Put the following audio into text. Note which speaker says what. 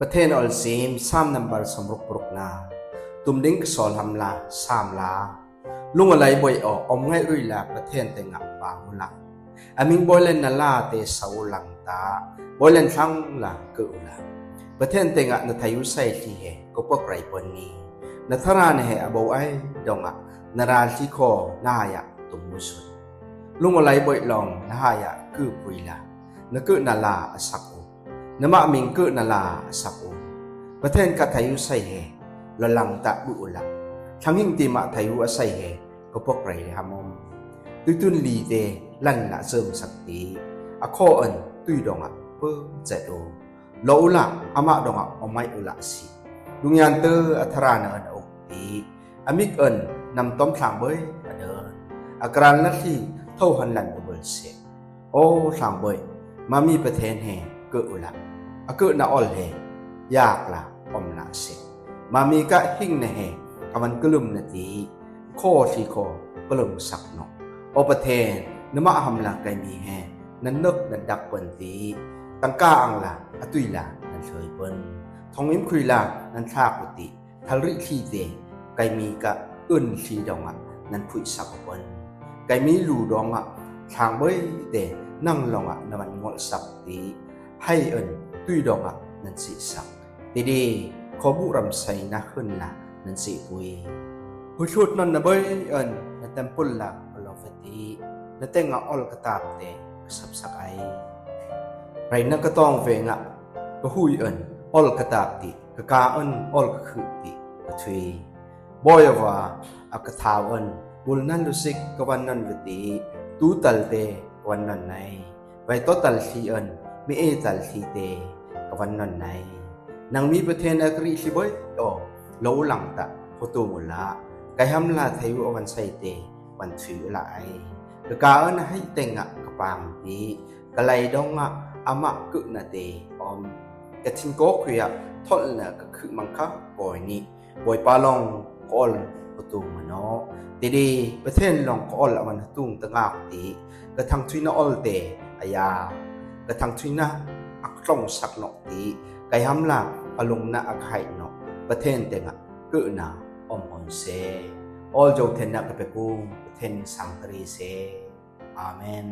Speaker 1: ประเทศออลซีม3 นัมเบอร์สมรุกปรุกนาตุมดิ้งกสอลหำลา3 ลาลุงอะไรบ่อยออกอมง่ายรุ่ยลาประเทศแต่งับปาหุลังอามิงบ่อยเล่นนาลาเตสาวลังตาบ่อยเล่นทั้งหลังเกอุลาประเทศแต่งับนทายุไซที่เหก็ปกไรปนนี้นทรานเหอบไอดงะนาราที่คอนายะตุมุสุนลุงอะไรบ่อยลองนายะคือปุยลานกึนาลาสักนมะมิงกึนาลาสักประเทศกัทายุไซเหละลังตะบุอุลักทั้งหิงติมะทายุอไซเหก็ปกไรหามมตุนลีเดลันละเสริมสักตีอโคอันตุยดงะเปิ้เจโดโลอุละอามะดงะอไมอุละสิดุงยันเตออัทรานะอันอกตีอมิกอันนำต้มทางเบยอเดินอักรันละที่เท่าหันลันเบลเสโอทางเบยมามีประเทศแห่เกิอุละอเกินาออลเฮยากละอมละเสมามีกะหิงนะเฮอมันกลุ่มนาทีโคทีโคกลุ่มสักนกโอประเทศนมะหำละไกมีแฮนันนกนันดักปันตีตังกาอังละอตุยละนันเฉยเปิ้นทองอิมคุยละนันทากุติทาริทีเตไกมีกะอึนทีดองะนันพุยสักเปิ้นไกมีลูดองะทางเบยเตนั่งลงะนมันงอสักตีให้เอินตุยดองะนันสิสักตีดีขอบุรำใส่นะขึ้นละนันสิปุยผู้ชุดนันนะเบยเอินนันเต็มปุ่นละอลอฟตีนันเต็งะออลกระตาบเตสับสักไอไรนักก็ต้องเวงะก็หุยเอินออลกระตาบติกะกาเอินออลกขือติกะทวีบอยว่าอักทาวเอินบุลนันลุสิกกวันนันวติตูตัลเตวันนันไนไว้โตตัลทีเอินมีเอตัลทีเตกวันนันไนนางมีประเทศอักฤษสิบอยโอโลหลังตะพตูมุลละไกฮัมลาไทยอวันไซเตวันถือละไอกะกาเอินให้เต็งะกะปางตีกะไลดองะอามะกึนะเตอมกะทิงโกคุยะทอลนะกะคือมังคะปอยนี้ปอยปาลองกอลพตูมโนตีดีประเทศลองกอลอมันตุงตะงากตีกะทังทุยนะออลเตอายากะทังทุยนะอักต้องสักนกตีไกฮัมลาพลุงนะอักไข่นกประเทศเต็งะกึนะอมอนเซออลโจเทนะกะเปกุงประเทศสังตรีเซอาเมน